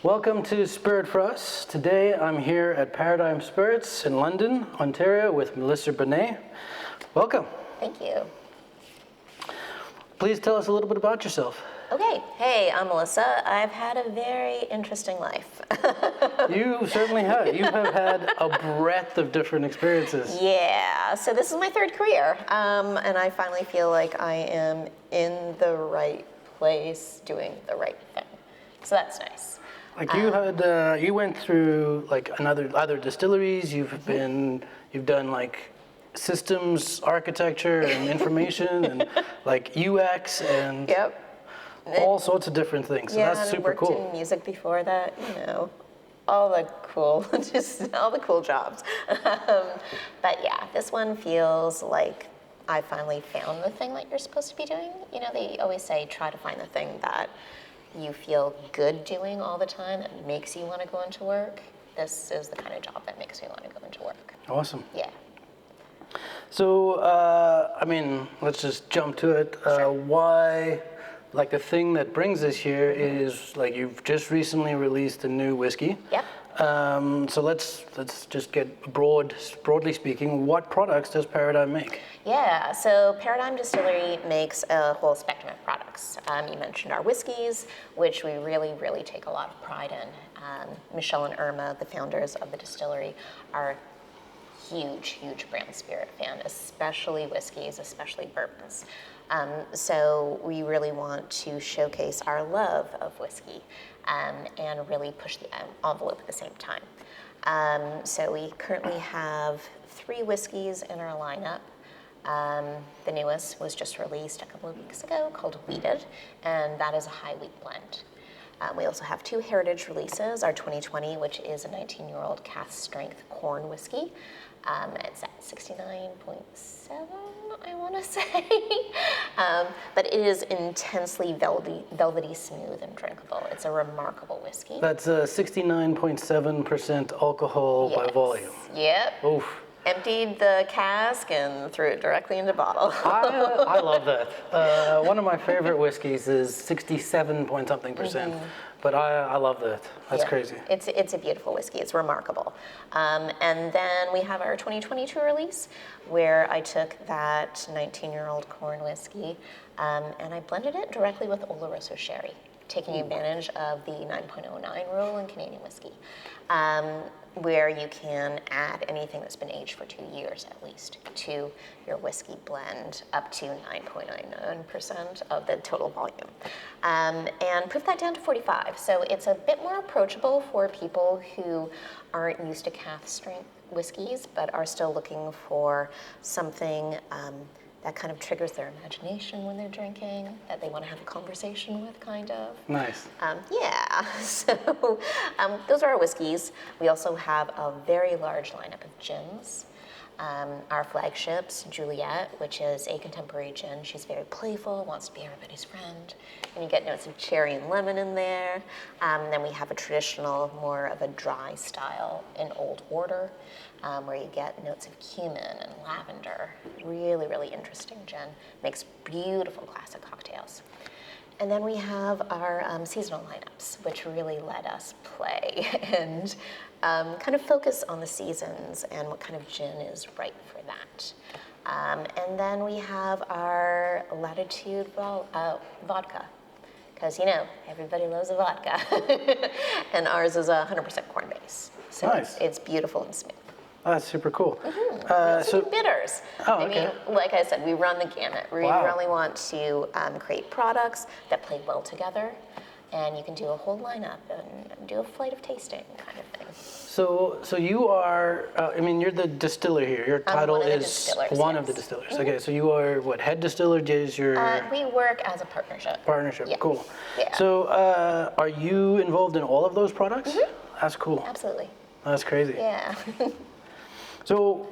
Welcome to Spirit for Us. Today I'm here at Paradigm Spirits in London, Ontario with Melissa Bernais. Welcome. Thank you. Please tell us a little bit about yourself. Okay, hey, I'm Melissa. I've had a very interesting life. You certainly have. You have had a breadth of different experiences. Yeah, so this is my third career, and I finally feel like I am in the right place doing the right thing. So that's nice. Like you went through like other distilleries. You've done like systems architecture and information and like UX and Yep. all sorts of different things. So Yeah, that's and super worked cool. in music before that, all the cool, just all the cool jobs. But yeah, this one feels like I finally found the thing that you're supposed to be doing. You know, they always say try to find the thing that you feel good doing all the time that makes you want to go into work. This is the kind of job that makes me want to go into work. Awesome. Yeah. So, let's just jump to it. Sure. Why, like the thing that brings us here is like you've just recently released a new whiskey. Yep. So let's just get broadly speaking, what products does Paradigm make? Yeah, so Paradigm Distillery makes a whole spectrum of products. You mentioned our whiskeys, which we really, really take a lot of pride in. Michelle and Irma, the founders of the distillery, are huge brand spirit fan, especially whiskeys, especially bourbons. So we really want to showcase our love of whiskey and really push the envelope at the same time. So we currently have 3 whiskeys in our lineup. The newest was just released a couple of weeks ago called Wheated, and that is a high wheat blend. We also have 2 heritage releases, our 2020, which is a 19-year-old cask strength corn whiskey. It's at 69.7, I want to say. But it is intensely velvety smooth and drinkable. It's a remarkable whiskey. That's 69.7% alcohol by volume. Yep. Oof. Emptied the cask and threw it directly into bottle. I love that. One of my favorite whiskeys is 67 point something percent, but I love that. That's crazy. It's a beautiful whiskey. It's remarkable. And then we have our 2022 release, where I took that 19-year-old corn whiskey and I blended it directly with Oloroso sherry, taking advantage of the 9.09 rule in Canadian whiskey, where you can add anything that's been aged for 2 years at least to your whiskey blend up to 9.99% of the total volume. And proof that down to 45. So it's a bit more approachable for people who aren't used to cask strength whiskeys, but are still looking for something that kind of triggers their imagination when they're drinking, that they want to have a conversation with, kind of. Nice. So those are our whiskeys. We also have a very large lineup of gins. Our flagships, Juliet, which is a contemporary gin. She's very playful, wants to be everybody's friend. And you get notes of cherry and lemon in there. Then we have a traditional, more of a dry style in Old Order, where you get notes of cumin and lavender. Really, really interesting gin. Makes beautiful classic cocktails. And then we have our seasonal lineups, which really let us play and kind of focus on the seasons and what kind of gin is right for that. And then we have our Latitude vodka, because everybody loves a vodka. And ours is 100% corn base. So Nice. it's beautiful and smooth. That's super cool. So bitters. Oh, okay. I mean, like I said, we run the gamut. We Wow. really want to create products that play well together, and you can do a whole lineup and do a flight of tasting kind of thing. So you are, you're the distiller here. Your title one of the is distillers, one yes. of the distillers. Okay, so you are what, head distiller? Is your We work as a partnership. partnership? Yeah. Cool. Yeah. So are you involved in all of those products? That's cool. Absolutely. That's crazy. Yeah. So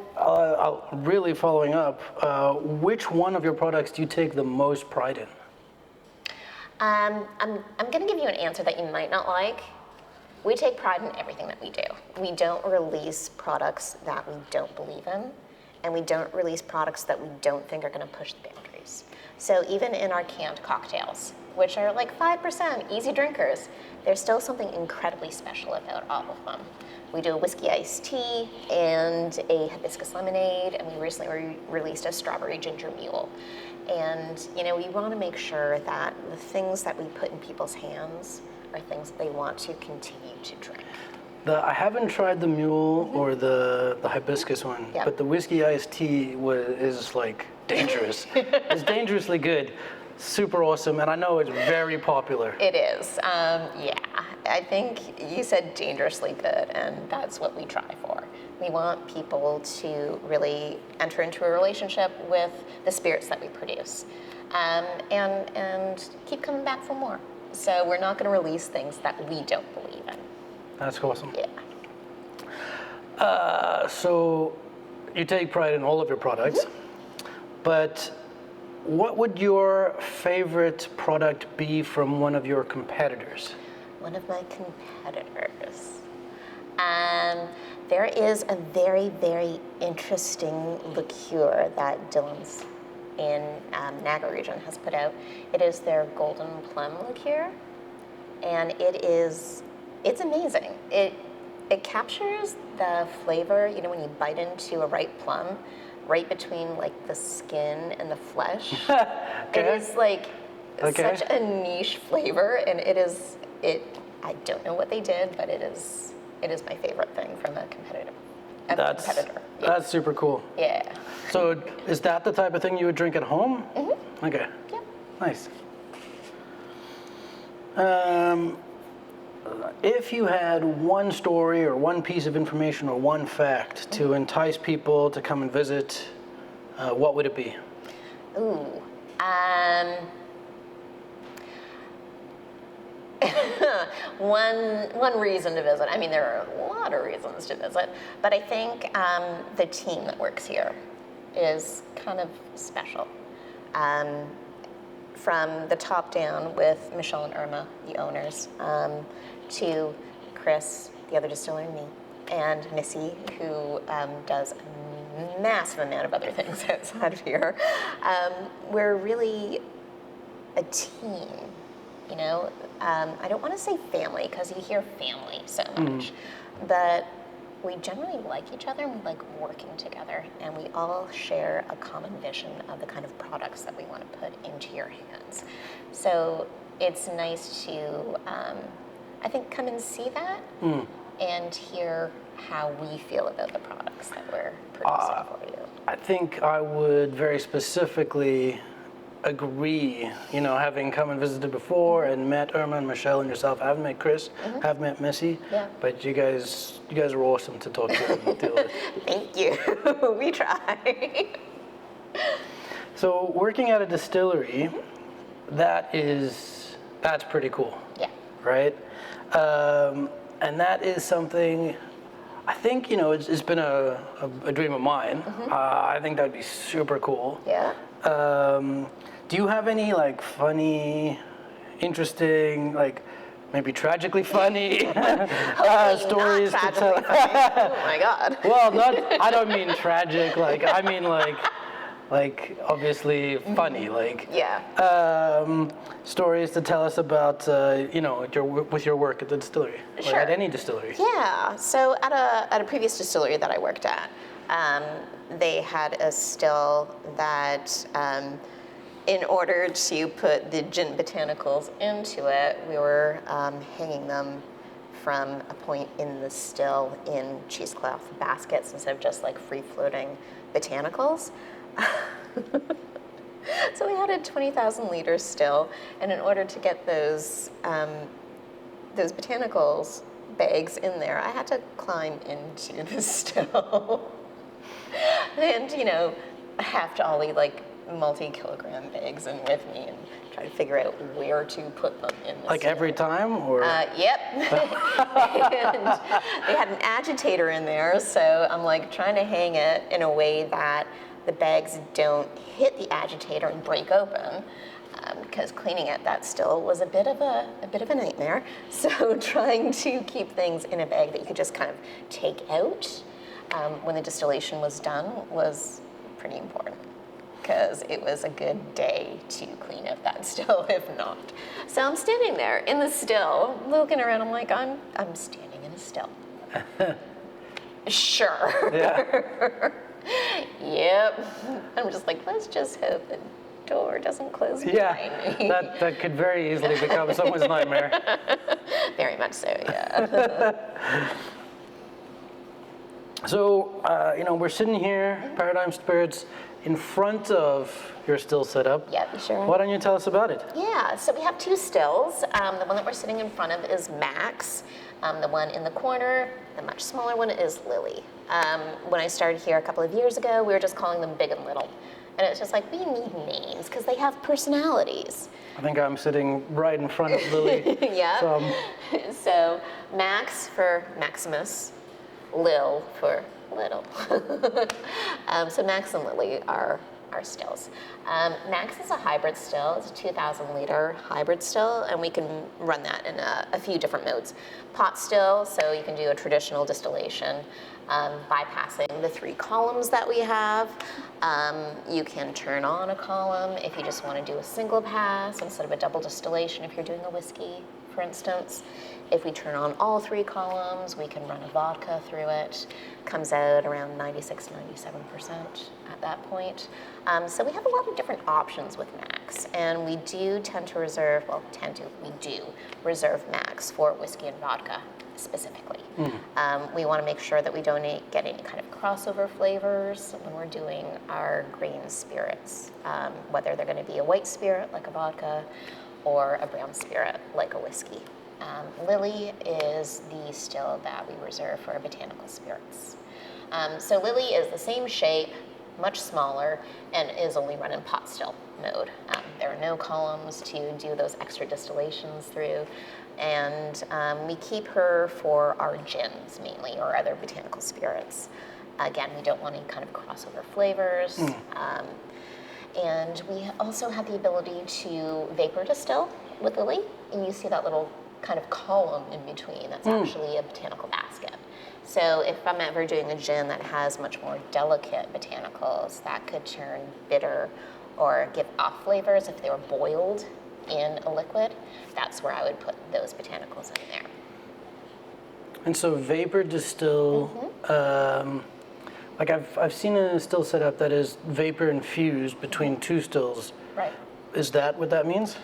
really following up, which one of your products do you take the most pride in? I'm going to give you an answer that you might not like. We take pride in everything that we do. We don't release products that we don't believe in, and we don't release products that we don't think are going to push the boundaries. So even in our canned cocktails, which are like 5%, easy drinkers, there's still something incredibly special about all of them. We do a whiskey iced tea and a hibiscus lemonade, and we recently released a strawberry ginger mule. And we want to make sure that the things that we put in people's hands are things that they want to continue to drink. I haven't tried the mule or the hibiscus one, Yep. but the whiskey iced tea is like dangerous. It's dangerously good, super awesome, and I know it's very popular. It is, yeah. I think you said dangerously good, and that's what we try for. We want people to really enter into a relationship with the spirits that we produce, and keep coming back for more. So we're not going to release things that we don't believe in. That's awesome. Yeah. So you take pride in all of your products, but what would your favorite product be from one of your competitors? One of my competitors. There is a very, very interesting liqueur that Dillon's in Niagara region has put out. It is their Golden Plum liqueur, and it's amazing. It captures the flavor, when you bite into a ripe plum, right between like the skin and the flesh. Okay. It is like Okay. such a niche flavor, and I don't know what they did, but it is my favorite thing from a competitor. That's super cool. Yeah. So is that the type of thing you would drink at home? Mm-hmm. Okay. Yeah. Nice. If you had one story or one piece of information or one fact to entice people to come and visit, what would it be? Ooh. One reason to visit. I mean, there are a lot of reasons to visit, but I think the team that works here is kind of special. From the top down with Michelle and Irma, the owners, to Chris, the other distiller, and me, and Missy, who does a massive amount of other things outside of here. We're really a team, I don't want to say family, because you hear family so much, but we generally like each other, and we like working together, and we all share a common vision of the kind of products that we want to put into your hands. So it's nice to, I think, come and see that and hear how we feel about the products that we're producing for you. I think I would very specifically agree, having come and visited before and met Irma and Michelle and yourself. I haven't met Chris, haven't met Missy, but you guys are awesome to talk to and deal with. Thank you. We try. So working at a distillery, that's pretty cool. Yeah. Right? And that is something, I think, it's been a dream of mine. I think that'd be super cool. Yeah. Do you have any funny, interesting, maybe tragically funny stories to tell? Oh my God. Well, I don't mean tragic. I mean obviously funny. Stories to tell us about with your work at the distillery or at any distillery. Yeah. So at a previous distillery that I worked at, they had a still that, in order to put the gin botanicals into it, we were hanging them from a point in the still in cheesecloth baskets instead of just free floating botanicals. So we had a 20,000 liter still, and in order to get those botanicals bags in there, I had to climb into the still. And, I have to ollie multi-kilogram bags in with me and try to figure out where to put them in the still. Every time, or? Yep. And they had an agitator in there, so I'm trying to hang it in a way that the bags don't hit the agitator and break open. Because cleaning it that still was a bit of a nightmare. So trying to keep things in a bag that you could just kind of take out when the distillation was done was pretty important. because it was a good day to clean up that still, if not. So I'm standing there in the still, looking around. I'm like, I'm standing in a still. Sure. Yeah. Yep. I'm just like, let's just hope the door doesn't close behind me. That could very easily become someone's nightmare. Very much so, yeah. So, we're sitting here, Paradigm Spirits, in front of your still setup. Yep, sure. Why don't you tell us about it? Yeah, so we have two stills. The one that we're sitting in front of is Max. The one in the corner, the much smaller one, is Lily. When I started here a couple of years ago, we were just calling them Big and Little. And it's just like, we need names because they have personalities. I think I'm sitting right in front of Lily. Yeah. So Max for Maximus, Lil for Little. So Max and Lily are our stills. Max is a hybrid still. It's a 2,000 liter hybrid still, and we can run that in a few different modes. Pot still, so you can do a traditional distillation, bypassing the 3 columns that we have. You can turn on a column if you just want to do a single pass instead of a double distillation if you're doing a whiskey, for instance. If we turn on all 3 columns, we can run a vodka through it. Comes out around 96, 97% at that point. So we have a lot of different options with Max, and we do tend to reserve, we do reserve Max for whiskey and vodka specifically. We want to make sure that we don't get any kind of crossover flavors when we're doing our grain spirits, whether they're going to be a white spirit like a vodka or a brown spirit like a whiskey. Lily is the still that we reserve for our botanical spirits. So Lily is the same shape, much smaller, and is only run in pot still mode. There are no columns to do those extra distillations through, and we keep her for our gins mainly, or other botanical spirits. Again, we don't want any kind of crossover flavors. And we also have the ability to vapor distill with Lily, and you see that little kind of column in between that's actually a botanical basket. So if I'm ever doing a gin that has much more delicate botanicals that could turn bitter or give off flavors if they were boiled in a liquid, that's where I would put those botanicals in there. And so vapor distill, like I've seen a still setup that is vapor infused between 2 stills. Right. Is that what that means?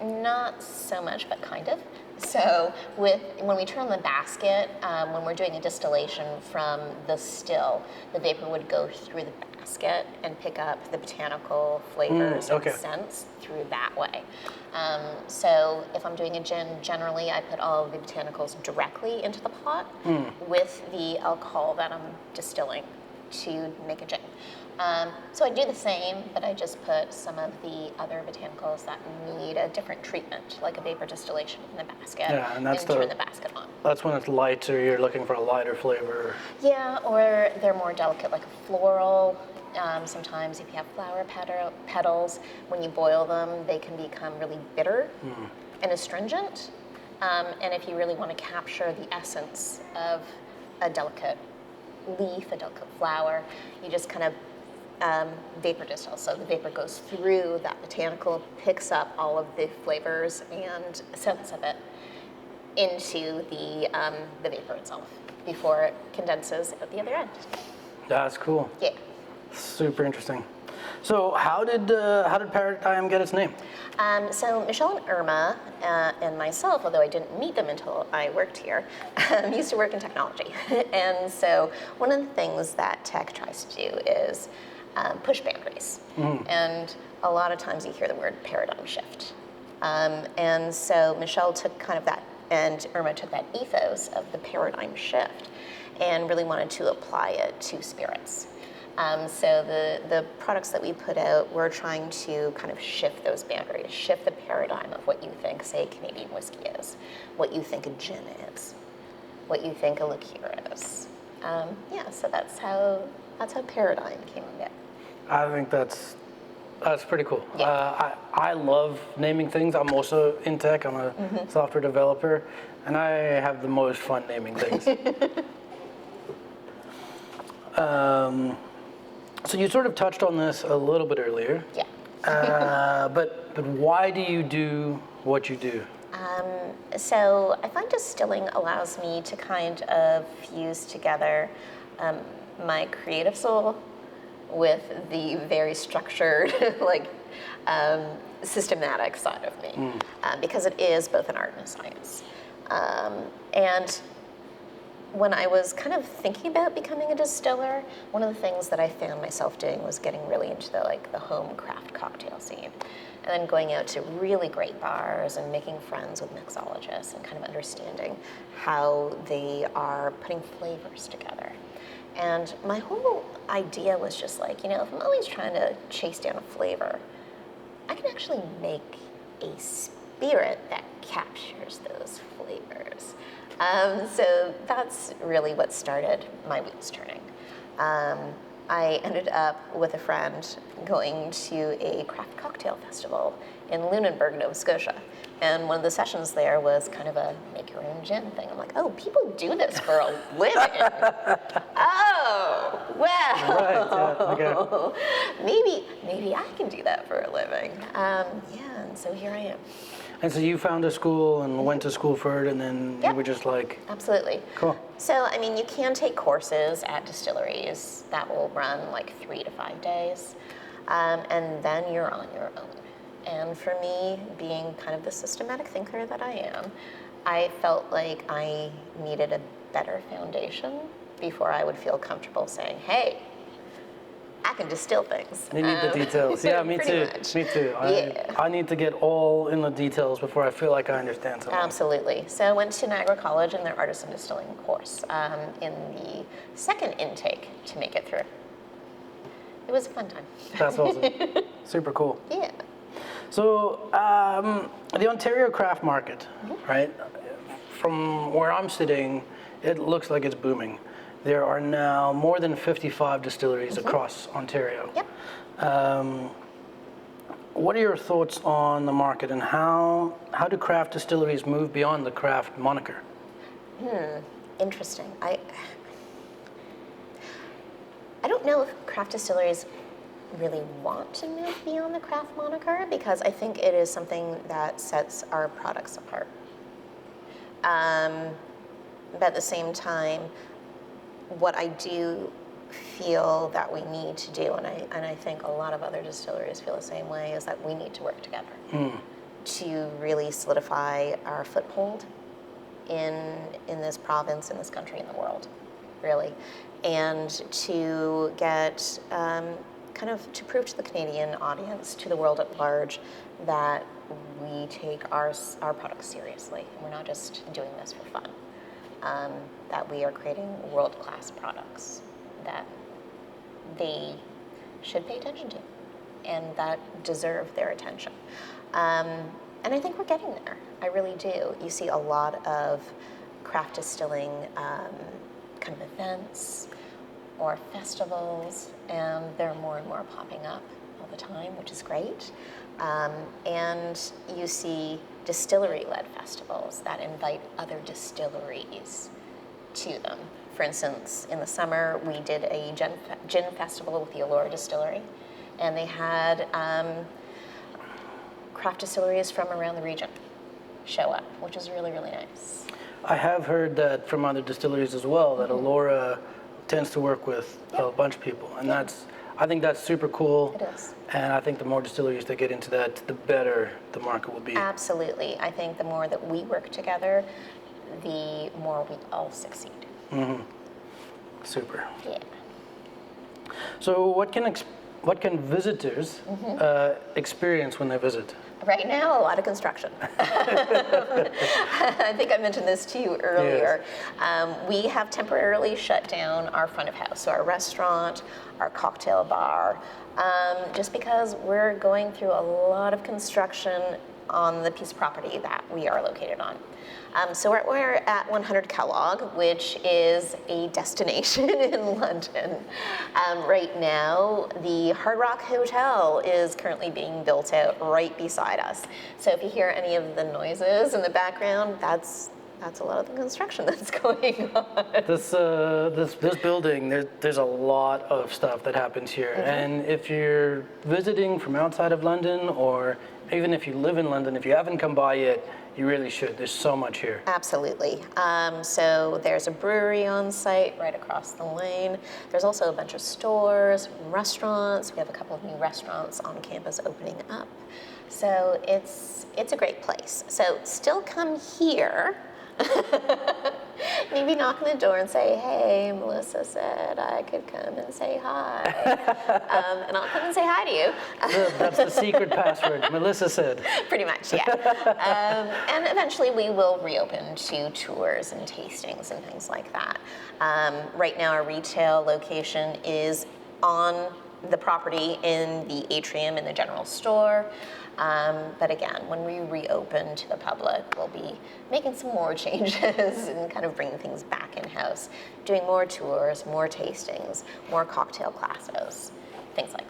Not so much, but kind of. So when we turn on the basket, when we're doing a distillation from the still, the vapor would go through the basket and pick up the botanical flavors and scents through that way. So if I'm doing a gin, generally I put all of the botanicals directly into the pot with the alcohol that I'm distilling to make a gin. So I do the same, but I just put some of the other botanicals that need a different treatment, like a vapor distillation in the basket, and that's turn the basket on. That's when it's light, or you're looking for a lighter flavor. Yeah, or they're more delicate, like a floral. Sometimes if you have flower petals, when you boil them, they can become really bitter and astringent. And if you really want to capture the essence of a delicate leaf, a delicate flower, you just kind of vapor distill. So the vapor goes through that botanical, picks up all of the flavors and scents of it into the vapor itself before it condenses at the other end. That's cool. Yeah. Super interesting. So how did Paradigm get its name? So Michelle and Irma and myself, although I didn't meet them until I worked here, used to work in technology. And so one of the things that tech tries to do is push boundaries. And a lot of times you hear the word paradigm shift. And so Michelle took kind of that, and Irma took that ethos of the paradigm shift and really wanted to apply it to spirits. So the products that we put out, we're trying to kind of shift those boundaries, shift the paradigm of what you think, say, Canadian whiskey is, what you think a gin is, what you think a liqueur is. So that's how Paradigm came about. I think that's pretty cool. Yeah. I love naming things. I'm also in tech. I'm a software developer, and I have the most fun naming things. So you sort of touched on this a little bit earlier. Yeah. But why do you do what you do? So I find distilling allows me to kind of fuse together my creative soul with the very structured, like systematic side of me, because it is both an art and a science. And when I was kind of thinking about becoming a distiller, one of the things that I found myself doing was getting really into the home craft cocktail scene. And then going out to really great bars and making friends with mixologists and kind of understanding how they are putting flavors together. And my whole idea was just like, if I'm always trying to chase down a flavor, I can actually make a spirit that captures those flavors. So that's really what started my wheels turning. I ended up with a friend going to a craft cocktail festival in Lunenburg, Nova Scotia. And one of the sessions there was kind of a make your own gin thing. I'm like, oh, people do this for a living. Oh, well, Right, yeah, okay. maybe I can do that for a living. Yeah, and so here I am. And so you found a school and went to school for it, and then you were just like, Absolutely. cool. So, you can take courses at distilleries that will run like 3 to 5 days, and then you're on your own. And for me, being kind of the systematic thinker that I am, I felt like I needed a better foundation before I would feel comfortable saying, hey, I can distill things. You need the details. Yeah, me too. much. Me too. I need to get all in the details before I feel like I understand something. Absolutely. So I went to Niagara College in their artisan distilling course in the second intake to make it through. It was a fun time. That's awesome. Super cool. Yeah. So the Ontario craft market, right? From where I'm sitting, it looks like it's booming. There are now more than 55 distilleries across Ontario. Yep. What are your thoughts on the market, and how do craft distilleries move beyond the craft moniker? Interesting. I don't know if craft distilleries really want to move beyond the craft moniker, because I think it is something that sets our products apart. But at the same time, what I do feel that we need to do, and I think a lot of other distilleries feel the same way, is that we need to work together to really solidify our foothold in this province, in this country, in the world, really, and to get kind of to prove to the Canadian audience, to the world at large, that we take our products seriously. We're not just doing this for fun. That we are creating world-class products that they should pay attention to and that deserve their attention. And I think we're getting there. I really do. You see a lot of craft distilling kind of events or festivals, and there are more and more popping up all the time, which is great. And you see distillery-led festivals that invite other distilleries to them. For instance, in the summer, we did a gin festival with the Allura Distillery, and they had craft distilleries from around the region show up, which is really, really nice. I have heard that from other distilleries as well, that Allura tends to work with a bunch of people, and I think that's super cool. It is. And I think the more distilleries that get into that, the better the market will be. Absolutely. I think the more that we work together, the more we all succeed. Super. Yeah. So what can visitors experience when they visit? Right now, a lot of construction. I think I mentioned this to you earlier. Yes. We have temporarily shut down our front of house, so our restaurant, our cocktail bar, just because we're going through a lot of construction on the piece of property that we are located on. So we're at 100 Kellogg, which is a destination in London. Right now, the Hard Rock Hotel is currently being built out right beside us. So if you hear any of the noises in the background, that's That's a lot of the construction that's going on. This building, there's a lot of stuff that happens here. And if you're visiting from outside of London, or even if you live in London, if you haven't come by yet, you really should. There's so much here. Absolutely. So there's a brewery on site right across the lane. There's also a bunch of stores, restaurants. We have a couple of new restaurants on campus opening up. So it's a great place. So still come here. Maybe knock on the door and say, hey, Melissa said I could come and say hi. And I'll come and say hi to you. That's the secret password. Melissa said. Pretty much, yeah. And eventually we will reopen to tours and tastings and things like that. Right now our retail location is on the property in the atrium in the general store. But again, when we reopen to the public, we'll be making some more changes and kind of bringing things back in-house, doing more tours, more tastings, more cocktail classes, things like that.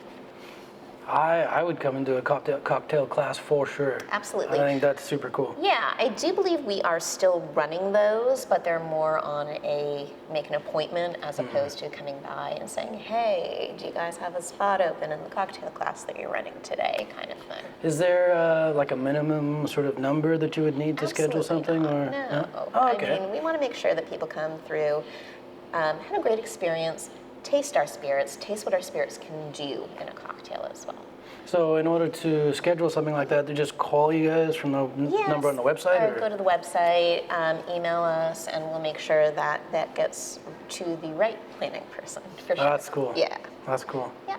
I would come and do a cocktail class for sure. Absolutely. I think that's super cool. Yeah, I do believe we are still running those, but they're more on a make an appointment as opposed to coming by and saying, hey, do you guys have a spot open in the cocktail class that you're running today, kind of thing. Is there like a minimum sort of number that you would need to schedule Absolutely something? not. Or No. Oh, okay. I mean, we want to make sure that people come through, have a great experience, taste our spirits, taste what our spirits can do in a cocktail as well. So in order to schedule something like that, they just call you guys from the number on the website? Or go to the website, email us, and we'll make sure that that gets to the right planning person, for sure. That's cool. Yeah. That's cool. Yeah.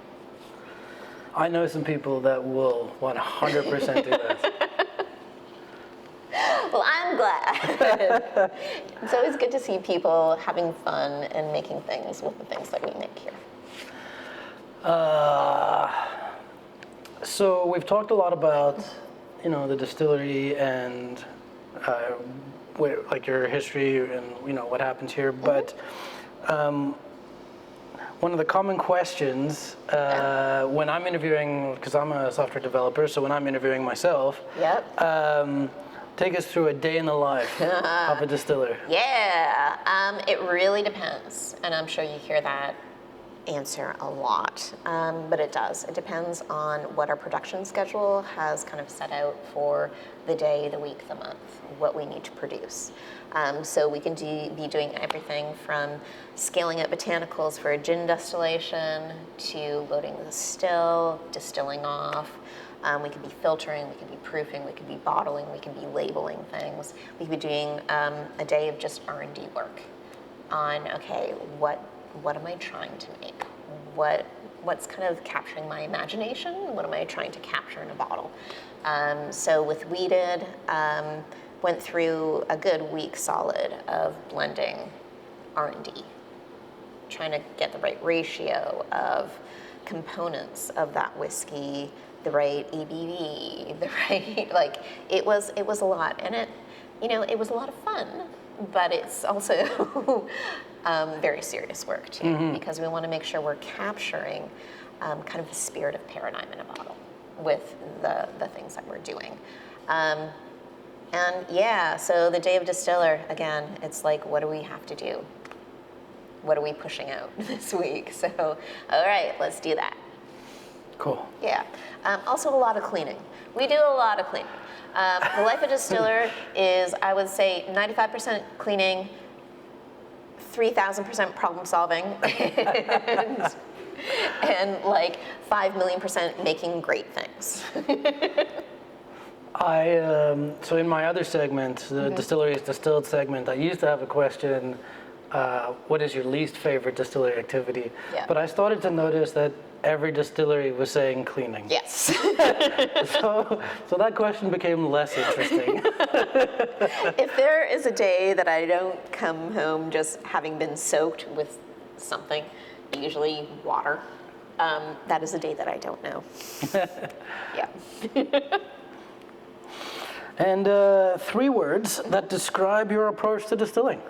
I know some people that will 100% do that. Well, I'm glad. It's always good to see people having fun and making things with the things that we make here. So we've talked a lot about, the distillery and like your history and what happens here. But one of the common questions when I'm interviewing, because I'm a software developer, so when I'm interviewing myself, take us through a day in the life of a distiller. Yeah, it really depends, and I'm sure you hear that answer a lot, but it does. It depends on what our production schedule has kind of set out for the day, the week, the month, what we need to produce. So we can be doing everything from scaling up botanicals for a gin distillation to loading the still, distilling off. We could be filtering, we could be proofing, we could be bottling, we could be labeling things. We could be doing a day of just R&D work on, okay, what am I trying to make? What's kind of capturing my imagination? What am I trying to capture in a bottle? So with Weeded, went through a good week solid of blending R&D, trying to get the right ratio of components of that whiskey, the right ABV, the right, it was a lot. And it was a lot of fun, but it's also very serious work too, because we want to make sure we're capturing kind of the spirit of Paradigm in a bottle with the things that we're doing. And yeah, so the day of Distiller, again, it's like, what do we have to do? What are we pushing out this week? So, all right, let's do that. Cool. Yeah. Also a lot of cleaning. We do a lot of cleaning. The life of Distiller is, I would say, 95% cleaning, 3,000% problem solving, and like 5 million% making great things. So in my other segment, the Distillery is Distilled segment, I used to have a question, what is your least favorite distillery activity? Yeah. But I started to notice that every distillery was saying cleaning. Yes. So that question became less interesting. If there is a day that I don't come home just having been soaked with something, usually water, that is a day that I don't know. Yeah. And 3 words that describe your approach to distilling.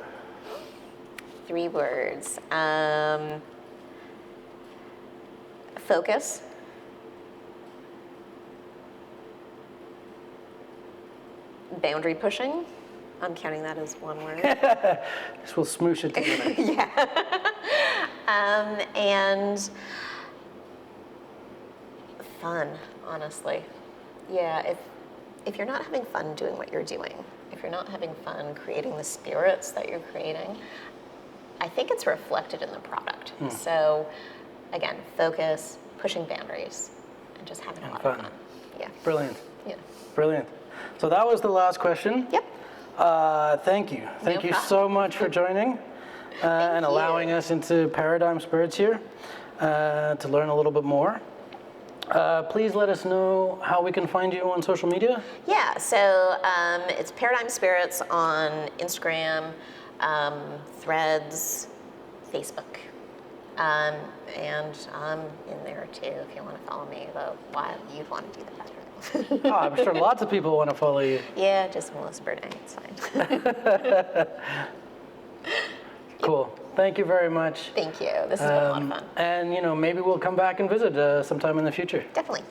3 words. Focus. Boundary pushing. I'm counting that as one word. Just we'll smoosh it together. And fun, honestly. Yeah, if you're not having fun doing what you're doing, if you're not having fun creating the spirits that you're creating, I think it's reflected in the product. So again, focus, pushing boundaries, and just having a lot of fun. Yeah. Brilliant. Yeah. Brilliant. So that was the last question. Yep. Thank you. Thank you problem. so much for joining and allowing us into Paradigm Spirits here to learn a little bit more. Please let us know how we can find you on social media. Yeah, so it's Paradigm Spirits on Instagram, Threads, Facebook. And I'm in there too if you want to follow me, though why you'd want to do that better. Oh, I'm sure lots of people want to follow you. Yeah, just Melissa Bernais, it's fine. Cool. Thank you very much. Thank you. This has been a lot of fun. And maybe we'll come back and visit sometime in the future. Definitely.